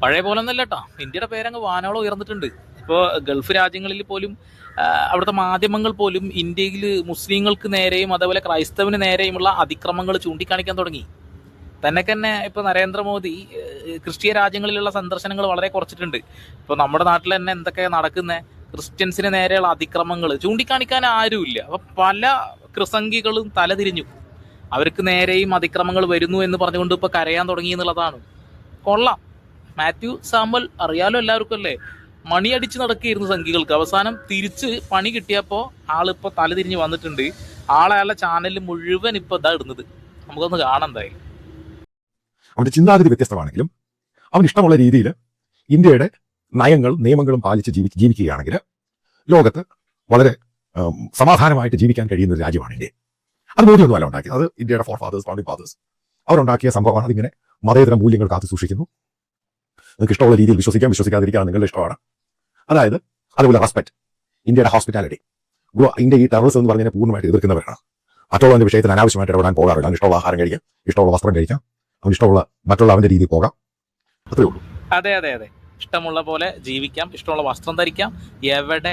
പഴയ പോലെ ഒന്നല്ല കേട്ടോ. ഇന്ത്യയുടെ പേരങ്ങ് വാനോളം ഉയർന്നിട്ടുണ്ട്. ഇപ്പോൾ ഗൾഫ് രാജ്യങ്ങളിൽ പോലും അവിടുത്തെ മാധ്യമങ്ങൾ പോലും ഇന്ത്യയിൽ മുസ്ലിങ്ങൾക്ക് നേരെയും അതേപോലെ ക്രൈസ്തവന് നേരെയുമുള്ള അതിക്രമങ്ങൾ ചൂണ്ടിക്കാണിക്കാൻ തുടങ്ങി. തന്നെ ഇപ്പോൾ നരേന്ദ്രമോദി ക്രിസ്തീയ രാജ്യങ്ങളിലുള്ള സന്ദർശനങ്ങൾ വളരെ കുറച്ചിട്ടുണ്ട്. ഇപ്പോൾ നമ്മുടെ നാട്ടിൽ തന്നെ എന്തൊക്കെ നടക്കുന്നത്, ക്രിസ്ത്യൻസിന് നേരെയുള്ള അതിക്രമങ്ങൾ ചൂണ്ടിക്കാണിക്കാൻ ആരുമില്ല. അപ്പം പല ക്രിസംഗികളും തലതിരിഞ്ഞു, അവർക്ക് നേരെയും അതിക്രമങ്ങൾ വരുന്നു എന്ന് പറഞ്ഞുകൊണ്ട് ഇപ്പോൾ കരയാൻ തുടങ്ങി എന്നുള്ളതാണ്. കൊള്ളാം. മാത്യു സാമുവൽ അറിയാലോ എല്ലാവർക്കും അല്ലേ, മണിയടിച്ച് നടക്കുകയായിരുന്നു സംഘികൾക്ക്. അവസാനം തിരിച്ച് പണി കിട്ടിയപ്പോൾ ആളിപ്പോൾ തലതിരിഞ്ഞ് വന്നിട്ടുണ്ട്. ആളയാളുടെ ചാനലിൽ മുഴുവൻ ഇപ്പോൾ ഇതാ ഇടുന്നത്. നമുക്കൊന്ന് കാണാം. എന്തായാലും അവന്റെ ചിന്താഗതി വ്യത്യസ്തമാണെങ്കിലും അവൻ ഇഷ്ടമുള്ള രീതിയിൽ ഇന്ത്യയുടെ നയങ്ങളും നിയമങ്ങളും പാലിച്ച് ജീവിക്കുകയാണെങ്കിൽ ലോകത്ത് വളരെ സമാധാനമായിട്ട് ജീവിക്കാൻ കഴിയുന്ന ഒരു രാജ്യമാണ് ഇന്ത്യ. അത് മോദിയൊന്നുമല്ല ഉണ്ടാക്കിയത്, അത് ഇന്ത്യയുടെ ഫൗണ്ടിംഗ് ഫാദേഴ്സ് അവരുണ്ടാക്കിയ സംഭവമാണ്. അതിങ്ങനെ മതേതര മൂല്യങ്ങൾ കാത്തു സൂക്ഷിക്കുന്നു. നിങ്ങൾക്ക് ഇഷ്ടമുള്ള രീതിയിൽ വിശ്വസിക്കാതിരിക്കാൻ നിങ്ങളുടെ ഇഷ്ടമാണ്. അതായത് അതുപോലെ റെസ്പെക്ട്, ഇന്ത്യയുടെ ഹോസ്പിറ്റാലിറ്റി. ഇന്ത്യ ഈ ടെററിസം എന്ന് പറഞ്ഞതിനെ പൂർണ്ണമായിട്ട് എതിർക്കുന്നവരാണ്. മറ്റുള്ളവന്റെ വിഷയത്തിൽ അനാവശ്യമായിട്ട് ഇടപെടാൻ പോകാറില്ല. അവന് ഇഷ്ടമുള്ള ആഹാരം കഴിക്കാം, ഇഷ്ടമുള്ള വസ്ത്രം കഴിക്കാം, അവന് ഇഷ്ടമുള്ള മറ്റുള്ള അവന്റെ രീതിയിൽ പോകാം, അത്രേ ഉള്ളൂ. അതെ, ഇഷ്ടമുള്ള പോലെ ജീവിക്കാം, ഇഷ്ടമുള്ള വസ്ത്രം ധരിക്കാം. എവിടെ?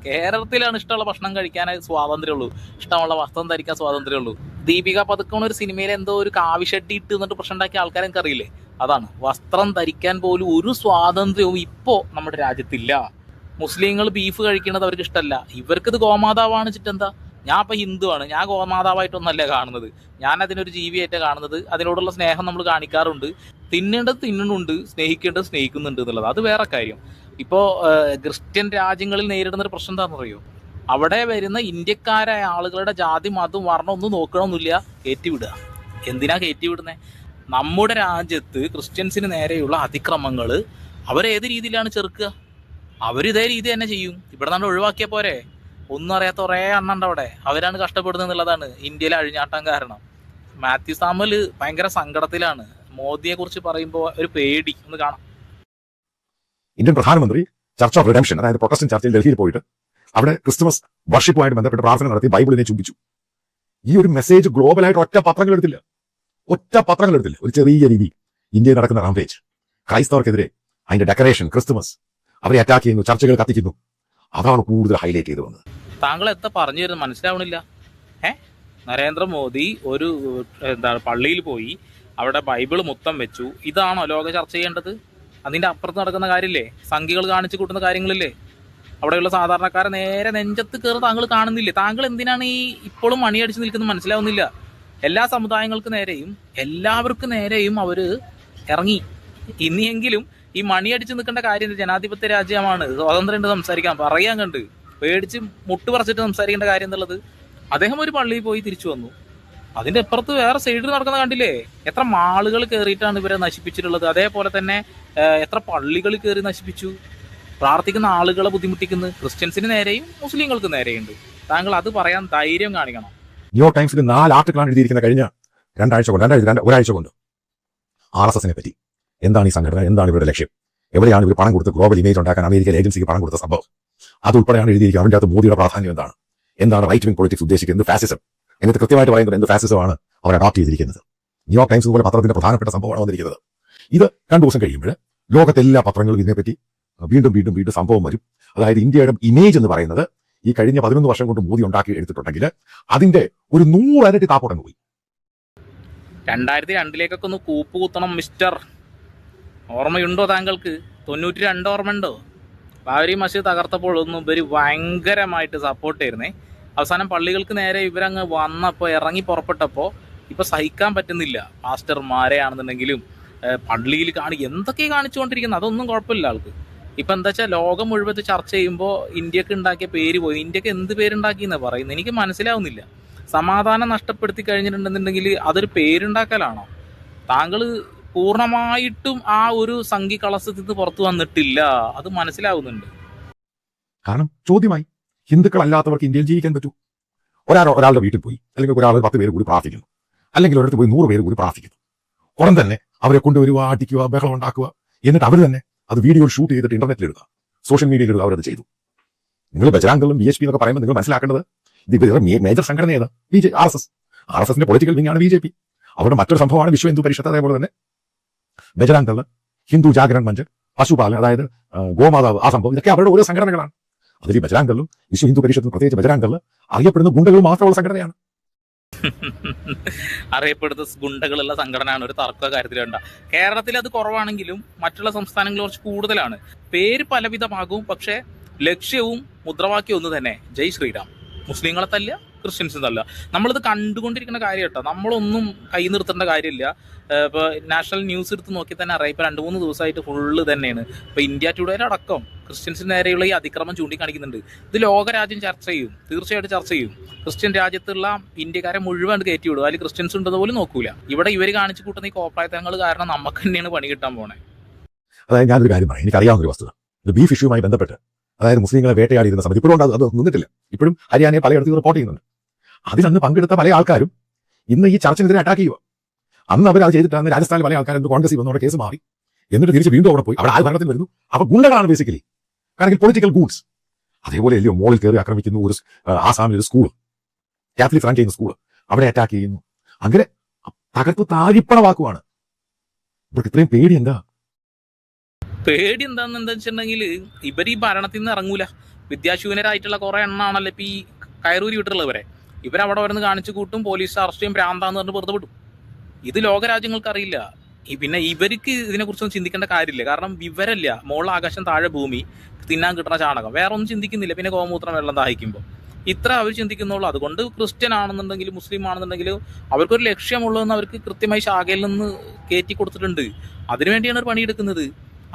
കേരളത്തിലാണ് ഇഷ്ടമുള്ള ഭക്ഷണം കഴിക്കാൻ സ്വാതന്ത്ര്യമുള്ളൂ, ഇഷ്ടമുള്ള വസ്ത്രം ധരിക്കാൻ സ്വാതന്ത്ര്യമുള്ളൂ. ദീപിക പതുക്കോൺ ഒരു സിനിമയിൽ എന്തോ ഒരു കാവിഷട്ടി ഇട്ട് എന്നിട്ട് പ്രശ്നം ഉണ്ടാക്കിയ ആൾക്കാരെ എനിക്ക് അറിയില്ലേ. അതാണ്, വസ്ത്രം ധരിക്കാൻ പോലും ഒരു സ്വാതന്ത്ര്യവും ഇപ്പോൾ നമ്മുടെ രാജ്യത്തില്ല. മുസ്ലിങ്ങൾ ബീഫ് കഴിക്കുന്നത് അവർക്ക് ഇഷ്ടമല്ല, ഇവർക്കിത് ഗോമാതാവാണ്. ചിട്ടെന്താ, ഞാൻ ഇപ്പം ഹിന്ദുവാണ്, ഞാൻ ഗോമാതാവായിട്ടൊന്നല്ല കാണുന്നത്, ഞാൻ അതിനൊരു ജീവിയായിട്ടാണ് കാണുന്നത്. അതിനോടുള്ള സ്നേഹം നമ്മൾ കാണിക്കാറുണ്ട്. തിന്നേണ്ടത് തിന്നുന്നുണ്ട്, സ്നേഹിക്കേണ്ടത് സ്നേഹിക്കുന്നുണ്ട് എന്നുള്ളത് അത് വേറെ കാര്യം. ഇപ്പോൾ ക്രിസ്ത്യൻ രാജ്യങ്ങളിൽ നേരിടുന്ന ഒരു പ്രശ്നം എന്താണെന്ന് അറിയോ? അവിടെ വരുന്ന ഇന്ത്യക്കാരായ ആളുകളുടെ ജാതി മതം വർണ്ണം ഒന്നും നോക്കണമെന്നില്ല, കയറ്റിവിടുക. എന്തിനാ കയറ്റിവിടുന്നത്? നമ്മുടെ രാജ്യത്ത് ക്രിസ്ത്യൻസിന് നേരെയുള്ള അതിക്രമങ്ങൾ അവരേത് രീതിയിലാണ് ചെറുക്കുക? അവരിതേ രീതി തന്നെ ചെയ്യും. ഇവിടെ നിന്ന് ഒഴിവാക്കിയ പോരെ? ഒന്നും അറിയാത്ത കുറേ എണ്ണുണ്ട് അവിടെ, അവരാണ് കഷ്ടപ്പെടുന്നത് എന്നുള്ളതാണ് ഇന്ത്യയിലെ അഴിഞ്ഞാട്ടം കാരണം. മാത്യു സാമുവൽ ഭയങ്കര സങ്കടത്തിലാണ്. മോദിയെ കുറിച്ച് പറയുമ്പോൾ ഒരു പേടി. ഒന്ന് കാണാം. ഇന്ത്യൻ പ്രധാനമന്ത്രി ചർച്ച് ഓഫ് റിഡംഷൻ, അതായത് പ്രൊട്ടസ്റ്റന്റ് ചർച്ചിൽ ഡൽഹിയിൽ പോയിട്ട് അവിടെ ക്രിസ്തുമസ് വർഷിപ്പുമായിട്ട് ബന്ധപ്പെട്ട് പ്രാർത്ഥന നടത്തി ബൈബിളിനെ ചുംബിച്ചു. ഈ ഒരു മെസ്സേജ് ഗ്ലോബലായിട്ട് ഒറ്റ പത്രങ്ങൾ എടുത്തില്ല. ഒരു ചെറിയ രീതി ഇന്ത്യയിൽ നടക്കുന്ന റാംപേജ്, ക്രൈസ്തവർക്കെതിരെ അതിന്റെ ഡെക്കറേഷൻ, ക്രിസ്തുമസ്, അവരെ അറ്റാക്ക് ചെയ്യുന്നു, ചർച്ചകൾ കത്തിക്കുന്നു, അതാണ് കൂടുതൽ ഹൈലൈറ്റ് ചെയ്ത് വന്നത്. താങ്കൾ എത്ര പറഞ്ഞു തരുന്നത് മനസ്സിലാവണില്ല. നരേന്ദ്രമോദി ഒരു പള്ളിയിൽ പോയി അവിടെ ബൈബിൾ മൊത്തം വെച്ചു. ഇതാണോ ലോക ചർച്ച ചെയ്യേണ്ടത്? അതിൻ്റെ അപ്പുറത്ത് നടക്കുന്ന കാര്യമില്ലേ, സംഘികൾ കാണിച്ചു കൂട്ടുന്ന കാര്യങ്ങളില്ലേ? അവിടെയുള്ള സാധാരണക്കാരെ നേരെ നെഞ്ചത്ത് കയറി താങ്കൾ കാണുന്നില്ലേ? താങ്കൾ എന്തിനാണ് ഈ ഇപ്പോഴും മണിയടിച്ച് നിൽക്കുന്നത് മനസ്സിലാവുന്നില്ല. എല്ലാ സമുദായങ്ങൾക്ക് നേരെയും എല്ലാവർക്കും നേരെയും അവർ ഇറങ്ങി. ഇനിയെങ്കിലും ഈ മണിയടിച്ച് നിൽക്കേണ്ട കാര്യം, ജനാധിപത്യ രാജ്യമാണ്, സ്വാതന്ത്ര്യം സംസാരിക്കാൻ പറയാൻ കണ്ട് പേടിച്ച് മുട്ട് പറിച്ചിട്ട് സംസാരിക്കേണ്ട കാര്യം എന്നുള്ളത്. അദ്ദേഹം ഒരു പള്ളിയിൽ പോയി തിരിച്ചു വന്നു. അതിൻ്റെ അപ്പുറത്ത് വേറെ സൈഡിൽ നടക്കുന്ന കണ്ടില്ലേ? എത്ര മാളുകൾ കയറിയിട്ടാണ് ഇവരെ നശിപ്പിച്ചിട്ടുള്ളത്. അതേപോലെ തന്നെ എത്ര പള്ളികൾ കയറി നശിപ്പിച്ചു. പ്രാർത്ഥിക്കുന്ന ആളുകളെ ബുദ്ധിമുട്ടിക്കുന്നത് ക്രിസ്ത്യൻസിന് നേരെയും മുസ്ലിങ്ങൾക്ക് നേരെയുണ്ട്. താങ്കൾ അത് പറയാൻ ധൈര്യം കാണിക്കണം. ന്യൂയോർക്ക് ടൈംസിൽ 4 ആർട്ടിക്കിളാണ് എഴുതിയിരിക്കുന്നത് കഴിഞ്ഞ ഒരാഴ്ച കൊണ്ട് RSSനെ പറ്റി. എന്താണ് ഈ സംഘടന, എന്താണ് ഇവരുടെ ലക്ഷ്യം, എവിടെയാണ് ഇവർ പണം കൊടുത്ത് ഗ്ലോബൽ ഇമേജ് ഉണ്ടാക്കാൻ അമേരിക്കൻ ഏജൻസിക്ക് പണം കൊടുത്ത സംഭവം, അതുൾപ്പെടെയാണ് എഴുതിയിരിക്കുന്നത്. അതിൻ്റെ അകത്ത് മോദിയുടെ പ്രാധാന്യം എന്താണ് റൈറ്റ് വിംഗ് പൊളിറ്റിക്സ് ഉദ്ദേശിക്കുന്നത്, ഫാസിസം, എന്നിട്ട് കൃത്യമായിട്ട് പറയുന്നത് എന്ത് ഫാസിസമാണ് അവർ അഡോപ്റ്റ് ചെയ്തിരിക്കുന്നത്. ന്യൂയോർക്ക് ടൈംസ് പോലെ പത്രത്തിന്റെ പ്രധാനപ്പെട്ട സംഭവമാണ് വന്നിരിക്കുന്നത്. ഇത് 2 ദിവസം കഴിയുമ്പോൾ ലോകത്തെ എല്ലാ പത്രങ്ങളും ഇതിനെപ്പറ്റി വീണ്ടും സംഭവം വരും. അതായത് ഇന്ത്യയുടെ ഇമേജ് എന്ന് പറയുന്നത് ഈ കഴിഞ്ഞ 11 വർഷം കൊണ്ട് മോദി ഉണ്ടാക്കി എടുത്തിട്ടുണ്ടെങ്കിൽ അതിന്റെ ഒരു 100 ഇരട്ടി താപ്പോടങ്ങ് പോയി. 2002 ഒന്ന് കൂപ്പ് കുത്തണം മിസ്റ്റർ. ഓർമ്മയുണ്ടോ താങ്കൾക്ക്? 92 ഓർമ്മയുണ്ടോ? ബാബരി മസ്ജിദ് തകർത്തപ്പോഴൊന്നും ഇവർ ഭയങ്കരമായിട്ട് സപ്പോർട്ട് ചെയ്യുന്നേ. അവസാനം പള്ളികൾക്ക് നേരെ ഇവരങ്ങ് വന്നപ്പോൾ ഇറങ്ങി പുറപ്പെട്ടപ്പോൾ ഇപ്പോൾ സഹിക്കാൻ പറ്റുന്നില്ല. പാസ്റ്റർമാരെ ആണെന്നുണ്ടെങ്കിലും പള്ളിയിൽ എന്തൊക്കെ കാണിച്ചുകൊണ്ടിരിക്കുന്നത്, അതൊന്നും കുഴപ്പമില്ല ആൾക്ക്. ഇപ്പം എന്താ വെച്ചാൽ ലോകം മുഴുവൻ ചർച്ച ചെയ്യുമ്പോൾ ഇന്ത്യക്ക് ഉണ്ടാക്കിയ പേര് പോയി. ഇന്ത്യക്ക് എന്ത് പേരുണ്ടാക്കിയെന്നാണ് പറയുന്നത്? എനിക്ക് മനസ്സിലാവുന്നില്ല. സമാധാനം നഷ്ടപ്പെടുത്തി കഴിഞ്ഞിട്ടുണ്ടെന്നുണ്ടെങ്കിൽ അതൊരു പേരുണ്ടാക്കലാണോ? താങ്കൾ പൂർണ്ണമായിട്ടും ആ ഒരു സംഘി കളസത്തിൽ നിന്ന് പുറത്തു വന്നിട്ടില്ല, അത് മനസ്സിലാവുന്നുണ്ട്. കാരണം ചോദ്യമായി, ഹിന്ദുക്കൾ അല്ലാത്തവർക്ക് ഇന്ത്യയിൽ ജീവിക്കാൻ പറ്റൂ? ഒരാളുടെ വീട്ടിൽ പോയി, അല്ലെങ്കിൽ ഒരാൾ 10 പേര് കൂടി പ്രാർത്ഥിക്കുന്നു, അല്ലെങ്കിൽ ഒരിടത്ത് പോയി 100 പേര് കൂടി പ്രാർത്ഥിക്കുന്നു. ഉടൻ തന്നെ അവരെ കൊണ്ടുവരുക, അടിക്കുക, ബഹളം ഉണ്ടാക്കുക, എന്നിട്ട് അവർ തന്നെ അത് വീഡിയോ ഷൂട്ട് ചെയ്തിട്ട് ഇന്റർനെറ്റിൽ ഇടുക, സോഷ്യൽ മീഡിയയിൽ ഇടുക. അവരത് ചെയ്തു. നിങ്ങൾ ബജറാംഗളും BHP എന്നൊക്കെ പറയുമ്പോൾ നിങ്ങൾ മനസ്സിലാക്കേണ്ടത് ഇത് മേജർ സംഘടന ഏതാ? RSSന്റെ പൊളിറ്റിക്കൽ വിങ്ങാണ് BJP. അവരുടെ മറ്റൊരു സംഭവമാണ് വിശ്വ ഹിന്ദു പരിഷത്ത്. അതേപോലെ തന്നെ ബജറാംഗൾ ഹിന്ദു ജാഗരൺ മഞ്ച്, പശുപാലൻ, അതായത് ഗോമാതാവ്, ആ സംഭവം, ഇതൊക്കെ അവരുടെ ഓരോ സംഘടനകളാണ്. അതിൽ ഈ ബജരാങ്കലും വിശ്വ ഹിന്ദു പരിഷത്തും പ്രത്യേകിച്ച് ബജരാങ്കൽ അറിയപ്പെടുന്ന ഗുണ്ടകൾ മാത്രമുള്ള സംഘടനയാണ്. അറിയപ്പെടുന്ന ഗുണ്ടകളുള്ള സംഘടനയാണ്, ഒരു തർക്ക കാര്യത്തിൽ വേണ്ട. കേരളത്തിൽ അത് കുറവാണെങ്കിലും മറ്റുള്ള സംസ്ഥാനങ്ങളിൽ കുറച്ച് കൂടുതലാണ്. പേര് പലവിധമാകും, പക്ഷേ ലക്ഷ്യവും മുദ്രാവാക്യവും ഒന്ന് തന്നെ, ജയ് ശ്രീറാം. മുസ്ലിങ്ങളെ തല്ല, ക്രിസ്ത്യൻസ് തല്ല. നമ്മളിത് കണ്ടുകൊണ്ടിരിക്കുന്ന കാര്യം കേട്ടോ, നമ്മളൊന്നും കൈ നിർത്തേണ്ട കാര്യമില്ല. ഇപ്പോൾ നാഷണൽ ന്യൂസ് എടുത്ത് നോക്കി തന്നെ അറിയാം, ഇപ്പോൾ 2-3 ദിവസമായിട്ട് ഫുള്ള് തന്നെയാണ്. ഇപ്പോൾ ഇന്ത്യ ടുഡേയുടെ അടക്കം ക്രിസ്ത്യൻസിന് നേരെയുള്ള ഈ അതിക്രമം ചൂണ്ടിക്കാണിക്കുന്നുണ്ട്. ഇത് ലോകരാജ്യം ചർച്ച ചെയ്യും, തീർച്ചയായിട്ടും ചർച്ച ചെയ്യും. ക്രിസ്ത്യൻ രാജ്യത്തുള്ള ഇന്ത്യക്കാരെ മുഴുവൻ കയറ്റി വിടും, അതിൽ ക്രിസ്ത്യൻസ് ഉണ്ടെന്ന് പോലും നോക്കൂല. ഇവിടെ ഇവർ കാണിച്ചു കൂട്ടുന്ന ഈ കോപ്രായത്തങ്ങൾ കാരണം നമുക്ക് തന്നെയാണ് പണി കിട്ടാൻ പോണേ. അതായത് ഞാനൊരു കാര്യം പറയാം, എനിക്കറിയാവുന്ന ഒരു വസ്തുത, ഇത് ബീഫ് ഇഷ്യൂമായി ബന്ധപ്പെട്ട്, അതായത് മുസ്ലിങ്ങളെ വേട്ടയാടിയിരുന്ന സമയത്ത് ഇപ്പോഴും അത് നിന്നിട്ടില്ല. ഇപ്പോഴും ഹരിയാനയെ പലയിടത്തും റിപ്പോർട്ട് ചെയ്യുന്നുണ്ട്. അതിലന്ന് പങ്കെടുത്ത പല ആൾക്കാരും ഇന്ന് ഈ ചർച്ചിനെതിരെ അറ്റാക്ക് ചെയ്യുക. അന്ന് അവർ അത് ചെയ്തിട്ടാണ് രാജസ്ഥാനിൽ പല ആൾക്കാരും കോൺഗ്രസ് വന്നവരുടെ കേസ് മാറി, എന്നിട്ട് തിരിച്ച് വീണ്ടും അവിടെ പോയി. അവിടെ ആര് ഭരണത്തിൽ വരുന്നു? അപ്പൊ ഗുണ്ടകളാണ് ബേസിക്കലി, കാരണം പൊളിറ്റിക്കൽ ഗൂഡ്സ്. അതേപോലെ അല്ലയോ മോളിൽ കയറി ആക്രമിക്കുന്നു. ഒരു ആസാമിൽ ഒരു സ്കൂൾ, കാത്തലിക് റൺ ചെയ്യുന്ന സ്കൂൾ, അവിടെ അറ്റാക്ക് ചെയ്യുന്നു. അങ്ങനെ തകർത്ത് താരിപ്പണമാക്കുവാണ്. ഇവർക്ക് ഇത്രയും പേടി എന്താ? പേടി എന്താന്ന് വെച്ചിട്ടുണ്ടെങ്കിൽ ഇവർ ഈ ഭരണത്തിൽ നിന്ന് ഇറങ്ങൂല. വിദ്യാശൂന്യരായിട്ടുള്ള കുറെ എണ്ണാണല്ലോ ഇപ്പൊ ഈ കയറൂരി വിട്ടിട്ടുള്ളവരെ. ഇവരവിടെ വരുന്ന കാണിച്ചു കൂട്ടും, പോലീസ് അറസ്റ്റ് ചെയ്യും, ഭ്രാന്താന്ന് പറഞ്ഞ് വെറുതെ വിടും. ഇത് ലോകരാജ്യങ്ങൾക്ക് അറിയില്ല. പിന്നെ ഇവർക്ക് ഇതിനെക്കുറിച്ചൊന്നും ചിന്തിക്കേണ്ട കാര്യമില്ല, കാരണം വിവരമില്ല. മുകളിൽ ആകാശം, താഴെ ഭൂമി, തിന്നാൻ കിട്ടുന്ന ചാണകം, വേറെ ഒന്നും ചിന്തിക്കുന്നില്ല. പിന്നെ ഗോമൂത്രം വെള്ളം ദാഹിക്കുമ്പോൾ ഇത്ര അവർ ചിന്തിക്കുന്നുള്ളൂ. അതുകൊണ്ട് ക്രിസ്ത്യൻ ആണെന്നുണ്ടെങ്കിലും മുസ്ലിം ആണെന്നുണ്ടെങ്കിലും അവർക്കൊരു ലക്ഷ്യമുള്ളതെന്ന് അവർക്ക് കൃത്യമായി ശാഖയിൽ നിന്ന് കയറ്റി കൊടുത്തിട്ടുണ്ട്. അതിനുവേണ്ടിയാണ് അവർ പണിയെടുക്കുന്നത്.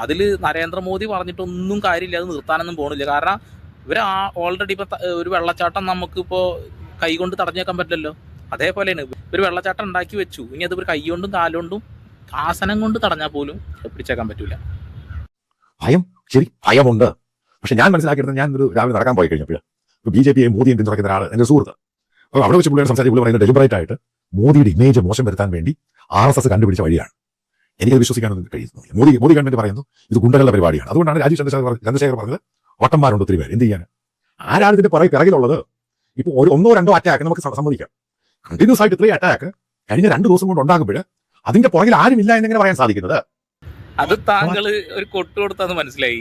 അതിൽ നരേന്ദ്രമോദി പറഞ്ഞിട്ടൊന്നും കാര്യമില്ല, അത് നിർത്താനൊന്നും പോകണില്ല. കാരണം ഇവർ ഓൾറെഡി ഇപ്പം ഒരു വെള്ളച്ചാട്ടം നമുക്കിപ്പോൾ കൈകൊണ്ട് തടഞ്ഞു വെക്കാൻ പറ്റില്ലല്ലോ. അതേപോലെയാണ് ഒരു വെള്ളച്ചാട്ടം ഉണ്ടാക്കി വെച്ചു, ഇനി അത് ഒരു കൈകൊണ്ടും കാലുകൊണ്ടും ആസനം കൊണ്ട് തടഞ്ഞാൽ പോലും പിടിച്ചേക്കാൻ പറ്റൂല. ഭയം, ശരി ഭയമുണ്ട്. പക്ഷെ ഞാൻ മനസ്സിലാക്കിയിരുന്നത്, ഞാൻ ഒരു രാവിലെ നടക്കാൻ പോയി കഴിഞ്ഞപ്പോൾ BJP മോദിയെ പിന്തുണയ്ക്കുന്ന ഒരാൾ എൻ്റെ സുഹൃത്ത്, അപ്പോൾ അവിടെ വെച്ച് പുള്ളിയുടെ സംസാരിച്ച് പുള്ളി പറയുന്നത് ഡെലിബറേറ്റ് ആയിട്ട് മോദിയുടെ ഇമേജ് മോശം വരുത്താൻ വേണ്ടി RSS കണ്ടുപിടിച്ച വഴിയാണ്. എനിക്കത് വിശ്വസിക്കാനൊന്നും കഴിയുന്നില്ല. മോദി ഗവൺമെന്റ് പറയുന്നു ഇത് ഗുണ്ടകളുടെ പരിപാടിയാണ്. അതുകൊണ്ടാണ് രാജീവ് ചന്ദ്രശേഖർ പറഞ്ഞത് വട്ടന്മാരുണ്ട് ഒത്തിരി പേര്. എന്ത് ചെയ്യാൻ? ആരാണ് ഇതിന്റെ പിറകിലുള്ളത്? ഇപ്പോൾ 1-2 അറ്റാക്ക് നമുക്ക് സമ്മതിക്കാം. കണ്ടിന്യൂസ് ആയിട്ട് 3 അറ്റാക്ക് കഴിഞ്ഞ 2 ദിവസം കൊണ്ട് ഉണ്ടാകുമ്പോൾ അതിന്റെ പുറകിൽ ആരുമില്ല എന്നെങ്ങനെ പറയാൻ സാധിക്കുന്നത്? അത് താങ്കൾ ഒരു കൊട്ടു കൊടുത്താന്ന് മനസ്സിലായി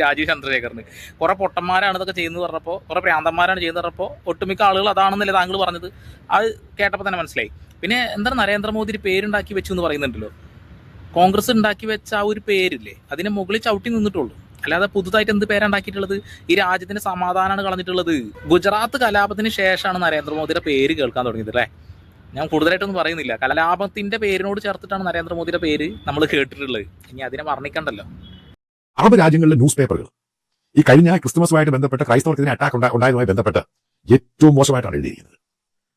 രാജീവ് ചന്ദ്രശേഖറിന്. കുറെ പൊട്ടന്മാരാണ് ഇതൊക്കെ ചെയ്യുന്നത് പറഞ്ഞപ്പോൾ, കുറെ പ്രാന്തന്മാരാണ് ചെയ്യുന്നത് പറഞ്ഞപ്പോൾ ഒട്ടുമിക്ക ആളുകൾ അതാണെന്നല്ലേ താങ്കൾ പറഞ്ഞത്. അത് കേട്ടപ്പോൾ തന്നെ മനസ്സിലായി. പിന്നെ എന്താണ് നരേന്ദ്രമോദി പേരുണ്ടാക്കി വെച്ചു എന്ന് പറയുന്നുണ്ടല്ലോ. കോൺഗ്രസ് ഉണ്ടാക്കി വെച്ച ആ ഒരു പേരില്ലേ, അതിന് മുകളിൽ ചവിട്ടി നിന്നിട്ടുള്ളൂ. അല്ലാതെ പുതുതായിട്ട് എന്ത് പേരുണ്ടാക്കിയിട്ടുള്ളത്? ഈ രാജ്യത്തിന്റെ സമാധാനമാണ് കളഞ്ഞിട്ടുള്ളത്. ഗുജറാത്ത് കലാപത്തിന് ശേഷമാണ് നരേന്ദ്രമോദിയുടെ പേര് കേൾക്കാൻ തുടങ്ങിയത് അല്ലേ. ഞാൻ കൂടുതലായിട്ടൊന്നും പറയുന്നില്ല. കലാപത്തിന്റെ പേരിനോട് ചേർത്തിട്ടാണ് നരേന്ദ്രമോദിയുടെ പേര് നമ്മൾ കേട്ടിട്ടുള്ളത്. ഇനി അതിനെ വർണ്ണിക്കണ്ടല്ലോ. അറബ് രാജ്യങ്ങളിലെ ന്യൂസ് പേപ്പറുകൾ ഈ കഴിഞ്ഞ ക്രിസ്തുമസുമായിട്ട് ബന്ധപ്പെട്ട് ക്രൈസ്തവർക്ക് ഇതിന് അറ്റാക്ക് ഉണ്ടായതുമായി ബന്ധപ്പെട്ട് ഏറ്റവും മോശമായിട്ടാണ് എഴുതിയിരിക്കുന്നത്.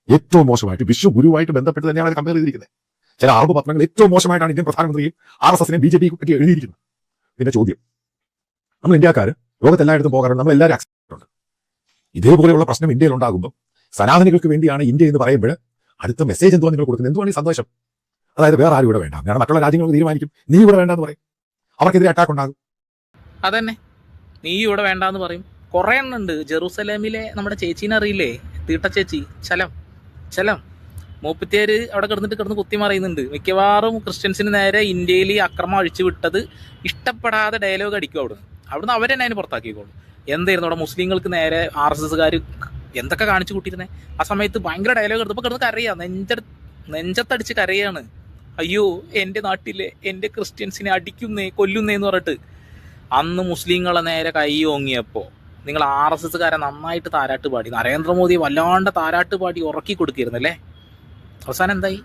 ഏറ്റവും മോശമായിട്ട് വിശ്വഗുരുവായിട്ട് ബന്ധപ്പെട്ട് തന്നെയാണ് കമ്പയർ ചെയ്തിരിക്കുന്നത്. ചില അറബ് പത്രങ്ങൾ ഏറ്റവും മോശമായിട്ടാണ് ഇന്ത്യൻ പ്രധാനമന്ത്രിയും RSSനെ BJP പറ്റി എഴുതിയിരിക്കുന്നത്. പിന്നെ ചോദ്യം, നമ്മൾ ഇന്ത്യക്കാർ ലോകത്തെല്ലായിടത്തും പോകാറുണ്ട്, നമ്മൾ എല്ലാവരും ആക്സെപ്റ്റ് ഉണ്ട്. ഇതേപോലെയുള്ള പ്രശ്നം ഇന്ത്യയിൽ ഉണ്ടാകുമ്പോൾ സനാതനികൾക്ക് വേണ്ടിയാണ് ഇന്ത്യ എന്ന് പറയുമ്പോൾ അടുത്ത മെസ്സേജ് എന്തുവാണ് നിങ്ങൾ കൊടുക്കുന്നത്? എന്തുവാണ് ഈ സന്ദേശം? അതായത് വേറെ ആരും ഇവിടെ വേണ്ട, കാരണം മറ്റുള്ള രാജ്യങ്ങൾ തീരുമാനിക്കും നീ ഇവിടെ വേണ്ടെന്ന് പറയും, അവർക്കെതിരെ അറ്റാക്ക് ഉണ്ടാകും. അതന്നെ, നീ ഇവിടെ വേണ്ടെന്ന് പറയും. കുറെ എണ്ണുണ്ട്. ജെറൂസലേമിലെ നമ്മുടെ ചേച്ചീനെ അറിയില്ലേ, തീട്ട ചേച്ചി, ചലം മൂപ്പത്തിയാര് അവിടെ കിടന്ന് കുത്തി മറിയുന്നുണ്ട്. മിക്കവാറും ക്രിസ്ത്യൻസിന് നേരെ ഇന്ത്യയിൽ ഈ അക്രമം അഴിച്ചു വിട്ടത് ഇഷ്ടപ്പെടാതെ ഡയലോഗ് അടിക്കും. അവിടുന്ന് അവരെന്നെ അതിന് പുറത്താക്കിക്കോളും. എന്തായിരുന്നു അവിടെ മുസ്ലിങ്ങൾക്ക് നേരെ RSSകാർ എന്തൊക്കെ കാണിച്ചു കൂട്ടിയിരുന്നേ? ആ സമയത്ത് ഭയങ്കര ഡയലോഗ് എടുത്തപ്പോൾ കിടന്ന് കരയാ, നെഞ്ചത്തടിച്ച് കരയാണ്. അയ്യോ എൻ്റെ നാട്ടിലെ എൻ്റെ ക്രിസ്ത്യൻസിനെ അടിക്കുന്നേ കൊല്ലുന്നേന്ന് പറഞ്ഞിട്ട്. അന്ന് മുസ്ലിങ്ങളെ നേരെ കൈ ഓങ്ങിയപ്പോൾ നിങ്ങൾ RSSകാരെ നന്നായിട്ട് താരാട്ട് പാടി, നരേന്ദ്രമോദി വല്ലാണ്ട് താരാട്ട് പാടി ഉറക്കി കൊടുക്കിയിരുന്നല്ലേ. അവസാനം എന്തായി?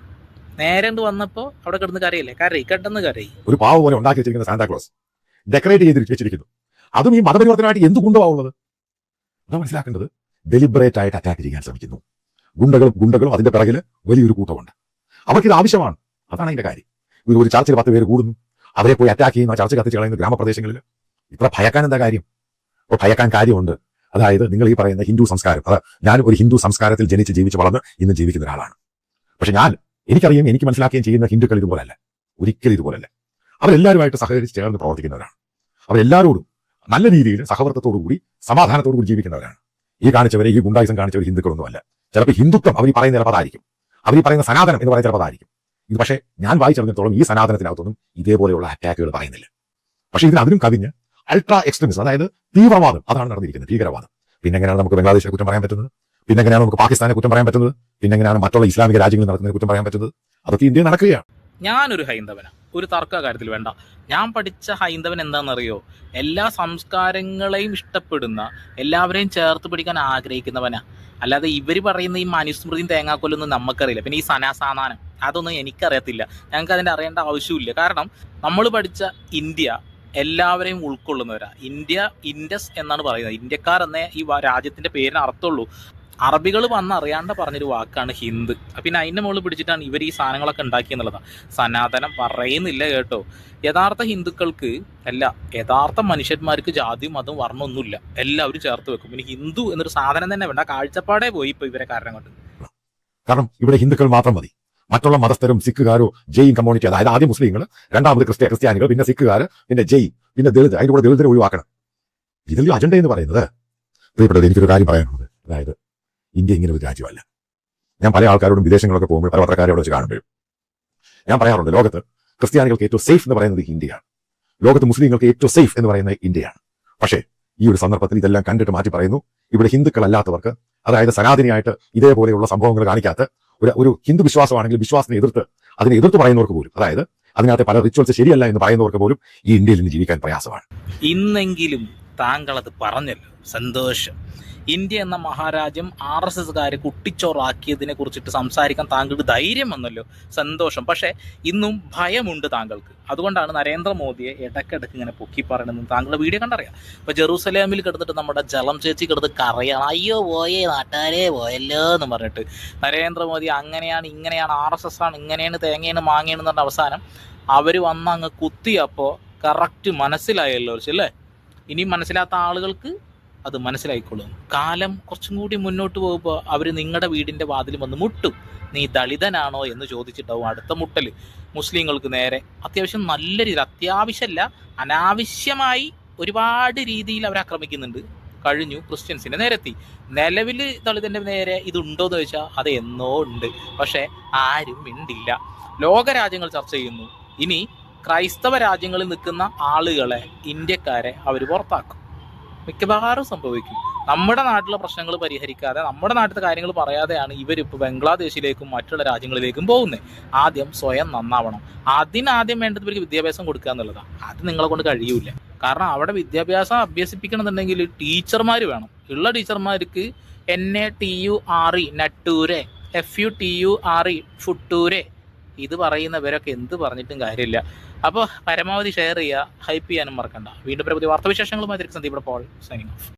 നേരെ വന്നപ്പോൾ അവിടെ കിടന്ന് കരയില്ലേ, കെട്ടെന്ന് കരയി. ഒരു പാവ പോലെ ഉണ്ടാക്കി വെച്ചിരിക്കുന്ന സാന്താക്ലോസ് ഡെക്കറേറ്റ് ചെയ്ത് വെച്ചിരിക്കുന്നു. അതും ഈ മതപരിവർത്തനമായിട്ട് എന്ത് ഗുണ്ടമാവുന്നത്? അതാ മനസ്സിലാക്കേണ്ടത്. ഡെലിബറേറ്റ് ആയിട്ട് അറ്റാക്ക് ചെയ്യാൻ ശ്രമിക്കുന്നു. ഗുണ്ടകളും അതിന്റെ പിറകിൽ വലിയൊരു കൂട്ടമുണ്ട്. അവർക്കിത് ആവശ്യമാണ്. അതാണ് അതിന്റെ കാര്യം. ഒരു ചർച്ചിൽ 10 പേര് കൂടുന്നു, അവരെ പോയി അറ്റാക്ക് ചെയ്യുന്ന, ചർച്ച കത്തിച്ച് കളയുന്ന ഗ്രാമപ്രദേശങ്ങളിൽ ഇത്ര ഭയക്കാൻ എന്താ കാര്യം? അപ്പോൾ ഭയക്കാൻ കാര്യമുണ്ട്. അതായത് നിങ്ങൾ ഈ പറയുന്ന ഹിന്ദു സംസ്കാരം, ഞാൻ ഒരു ഹിന്ദു സംസ്കാരത്തിൽ ജനിച്ച് ജീവിച്ച് വളർന്ന് ഇന്ന് ജീവിക്കുന്ന ഒരാളാണ്. പക്ഷെ എനിക്കറിയാം, എനിക്ക് മനസ്സിലാക്കുകയും ചെയ്യുന്ന ഹിന്ദുക്കൾ ഇതുപോലല്ല, ഒരിക്കലും ഇതുപോലല്ല. അവരെല്ലാവരുമായിട്ട് സഹകരിച്ച് ചേർന്ന് പ്രവർത്തിക്കുന്നവരാണ്. അവരെല്ലാവരോടും നല്ല രീതിയിൽ സഹവർത്തത്തോടു കൂടി സമാധാനത്തോടു കൂടി ജീവിക്കുന്നവരാണ്. ഈ കാണിച്ചവരെ, ഈ ഗുണ്ടായിസം കാണിച്ചവർ ഹിന്ദുക്കളൊന്നുമല്ല. ചിലപ്പോൾ ഹിന്ദുത്വം അവർ ഈ പറയുന്ന ചിലപ്പോൾ അതായിരിക്കും, അവർ ഈ പറയുന്ന സനാതനം എന്ന് പറയുന്ന ചിലപ്പോൾ അതായിരിക്കും. ഇത് പക്ഷേ ഞാൻ വായിച്ചറിഞ്ഞിടത്തോളം ഈ സനാതനത്തിനകത്തൊന്നും ഇതേപോലെയുള്ള അറ്റാക്കുകൾ പറയുന്നില്ല. പക്ഷേ അതിനും കവിഞ്ഞ് അൾട്രാ എക്സ്ട്രീമിസം, അതായത് തീവ്രവാദം, അതാണ് നടന്നിരിക്കുന്നത്, ഭീകരവാദം. പിന്നെ എങ്ങനെയാണ് നമുക്ക് ബംഗ്ലാദേശിനെ കുറ്റം പറയാൻ പറ്റുന്നത്? പിന്നെ എങ്ങനെയാണ് നമുക്ക് പാകിസ്ഥാനെ കുറ്റം പറയാൻ പറ്റുന്നത്? പിന്നെ എങ്ങനെയാണ് മറ്റുള്ള ഇസ്ലാമിക രാജ്യങ്ങളിൽ നടക്കുന്നതിനെ കുറ്റം പറയാൻ പറ്റുന്നത്? അതൊക്കെ ഇന്ത്യയിൽ നടക്കുകയാണ്. ഞാനൊരു ഹൈന്ദവനാണ്, ഒരു തർക്ക കാര്യത്തിൽ വേണ്ട. ഞാൻ പഠിച്ച ഹൈന്ദവൻ എന്താണെന്നറിയോ? എല്ലാ സംസ്കാരങ്ങളെയും ഇഷ്ടപ്പെടുന്ന, എല്ലാവരെയും ചേർത്ത് പിടിക്കാൻ ആഗ്രഹിക്കുന്നവനാ. അല്ലാതെ ഇവർ പറയുന്ന ഈ മനുസ്മൃതിയും തേങ്ങാക്കൊല്ലൊന്നും നമുക്കറിയില്ല. പിന്നെ ഈ സനാസാനാനം അതൊന്നും എനിക്കറിയത്തില്ല. ഞങ്ങൾക്ക് അതിൻ്റെ അറിയേണ്ട ആവശ്യമില്ല. കാരണം നമ്മൾ പഠിച്ച ഇന്ത്യ എല്ലാവരെയും ഉൾക്കൊള്ളുന്നവരാ. ഇന്ത്യ ഇൻഡസ് എന്നാണ് പറയുന്നത്. ഇന്ത്യക്കാർ എന്നേ ഈ രാജ്യത്തിന്റെ പേരിന് അർത്ഥമുള്ളൂ. അറബികൾ വന്ന് അറിയാണ്ട് പറഞ്ഞൊരു വാക്കാണ് ഹിന്ദ്. പിന്നെ അതിൻ്റെ മുകളിൽ പിടിച്ചിട്ടാണ് ഇവർ ഈ സാധനങ്ങളൊക്കെ ഉണ്ടാക്കിയെന്നുള്ളതാണ്. സനാതനം പറയുന്നില്ല കേട്ടോ. യഥാർത്ഥ ഹിന്ദുക്കൾക്ക് യഥാർത്ഥ മനുഷ്യന്മാർക്ക് ജാതിയും മതവും വർണ്ണമൊന്നുമില്ല, എല്ലാവരും ചേർത്ത് വെക്കും. പിന്നെ ഹിന്ദു എന്നൊരു സാധനം തന്നെ വേണ്ട, കാഴ്ചപ്പാടേ പോയി ഇപ്പൊ ഇവരെ കാരണം കൊണ്ട്. കാരണം ഇവിടെ ഹിന്ദുക്കൾ മാത്രം മതി. മറ്റുള്ള മതസ്ഥരും സിഖുകാരോ ജെയിൻ കമ്മ്യൂണിറ്റി, അതായത് ആദ്യം മുസ്ലിങ്ങൾ, രണ്ടാമത് ക്രിസ്ത്യാനികൾ, പിന്നെ സിഖുകാർ, പിന്നെ ജെയിൻ, പിന്നെ ദളിത്, അതിന്റെ കൂടെ ദളിതരെ ഒഴിവാക്കണം. ഇതിൽ അജണ്ട എന്ന് പറയുന്നത്, പ്രിയപ്പെട്ടത്, എനിക്കൊരു കാര്യം പറയാനുള്ളത്, അതായത് ഇന്ത്യ ഇങ്ങനെ ഒരു രാജ്യമല്ല. ഞാൻ പല ആൾക്കാരോടും വിദേശങ്ങളൊക്കെ പോകുമ്പോൾ പല പത്രക്കാരോട് വെച്ച് കാണുമ്പോഴും ഞാൻ പറയാറുണ്ട്, ലോകത്ത് ക്രിസ്ത്യാനികൾക്ക് ഏറ്റവും സേഫ് എന്ന് പറയുന്നത് ഇന്ത്യയാണ്, ലോകത്ത് മുസ്ലിങ്ങൾക്ക് ഏറ്റവും സേഫ് എന്ന് പറയുന്നത് ഇന്ത്യയാണ്. പക്ഷേ ഈ ഒരു സന്ദർഭത്തിൽ ഇതെല്ലാം കണ്ടിട്ട് മാറ്റി പറയുന്നു, ഇവിടെ ഹിന്ദുക്കളല്ലാത്തവർക്ക്, അതായത് സനാതനിയായിട്ട് ഇതേപോലെയുള്ള സംഭവങ്ങൾ കാണിക്കാത്ത ഒരു ഹിന്ദു വിശ്വാസമാണെങ്കിൽ വിശ്വാസത്തിനെ അതിനെ എതിർത്ത് പറയുന്നവർക്ക് പോലും, അതായത് അതിനകത്തെ പല റിച്വൽസ് ശരിയല്ല എന്ന് പറയുന്നവർക്ക് പോലും ഈ ഇന്ത്യയിൽ നിന്ന് ജീവിക്കാൻ പ്രയാസമാണ്. ഇന്നെങ്കിലും താങ്കൾ അത് പറഞ്ഞല്ലോ, സന്തോഷം. ഇന്ത്യ എന്ന മഹാരാജ്യം RSSകാര് കുട്ടിച്ചോറാക്കിയതിനെ കുറിച്ചിട്ട് സംസാരിക്കാൻ താങ്കൾക്ക് ധൈര്യം വന്നല്ലോ, സന്തോഷം. പക്ഷേ ഇന്നും ഭയമുണ്ട് താങ്കൾക്ക്. അതുകൊണ്ടാണ് നരേന്ദ്രമോദിയെ ഇടയ്ക്കിടയ്ക്ക് ഇങ്ങനെ പൊക്കി പറയണമെന്ന് താങ്കളുടെ വീഡിയോ കണ്ടറിയാം. ഇപ്പൊ ജെറൂസലേമിൽ കിടന്നിട്ട് നമ്മുടെ ജലം ചേച്ചി കിടന്ന് കറിയാണ്, അയ്യോ പോയേ നാട്ടുകാരെ പോയല്ലോ എന്ന് പറഞ്ഞിട്ട് നരേന്ദ്രമോദി അങ്ങനെയാണ് ഇങ്ങനെയാണ് RSS ആണ് ഇങ്ങനെയാണ് തേങ്ങയാണ് മാങ്ങയാണെന്ന് പറഞ്ഞ അവസാനം അവർ വന്ന് അങ്ങ് കുത്തിയപ്പോൾ കറക്റ്റ് മനസ്സിലായല്ലോ അല്ലേ? ഇനി മനസ്സിലാത്ത ആളുകൾക്ക് അത് മനസ്സിലായിക്കൊള്ളും. കാലം കുറച്ചും കൂടി മുന്നോട്ട് പോകുമ്പോൾ അവർ നിങ്ങളുടെ വീടിൻ്റെ വാതിൽ വന്ന് മുട്ടും. നീ ദളിതനാണോ എന്ന് ചോദിച്ചിട്ടാവും അടുത്ത മുട്ടൽ. മുസ്ലിങ്ങൾക്ക് നേരെ അത്യാവശ്യം നല്ല രീതിയിൽ, അത്യാവശ്യമല്ല അനാവശ്യമായി ഒരുപാട് രീതിയിൽ അവർ ആക്രമിക്കുന്നുണ്ട്. കഴിഞ്ഞു ക്രിസ്ത്യൻസിൻ്റെ നേരെത്തി. നിലവിൽ ദളിതൻ്റെ നേരെ ഇതുണ്ടോ എന്ന് ചോദിച്ചാൽ അത് എന്നോ ഉണ്ട്. പക്ഷേ ആരും മിണ്ടില്ല. ലോകരാജ്യങ്ങൾ ചർച്ച ചെയ്യുന്നു. ഇനി ക്രൈസ്തവ രാജ്യങ്ങളിൽ നിൽക്കുന്ന ആളുകളെ, ഇന്ത്യക്കാരെ അവർ പുറത്താക്കും. മിക്കവാറും സംഭവിക്കും. നമ്മുടെ നാട്ടിലെ പ്രശ്നങ്ങൾ പരിഹരിക്കാതെ, നമ്മുടെ നാട്ടിലത്തെ കാര്യങ്ങൾ പറയാതെയാണ് ഇവരിപ്പോൾ ബംഗ്ലാദേശിലേക്കും മറ്റുള്ള രാജ്യങ്ങളിലേക്കും പോകുന്നത്. ആദ്യം സ്വയം നന്നാവണം. അതിനാദ്യം വേണ്ടത് ഇവർക്ക് വിദ്യാഭ്യാസം കൊടുക്കുക എന്നുള്ളതാണ്. അത് നിങ്ങളെ കൊണ്ട് കഴിയൂല. കാരണം അവിടെ വിദ്യാഭ്യാസം അഭ്യസിപ്പിക്കണമെന്നുണ്ടെങ്കിൽ ടീച്ചർമാർ വേണം. ഉള്ള ടീച്ചർമാർക്ക് NATURE നട്ടൂരെ, FUTURE ഫുട്ടൂരെ, ഇത് പറയുന്നവരൊക്കെ എന്ത് പറഞ്ഞിട്ടും കാര്യമില്ല. അപ്പോൾ പരമാവധി ഷെയർ ചെയ്യുക, ഹൈപ്പ് ചെയ്യാനും മറക്കണ്ട. വീണ്ടും പുതിയ വാർത്താവിശേഷങ്ങളുമായി സന്ദീപ് പോൾ സൈനിങ് ഓഫ്.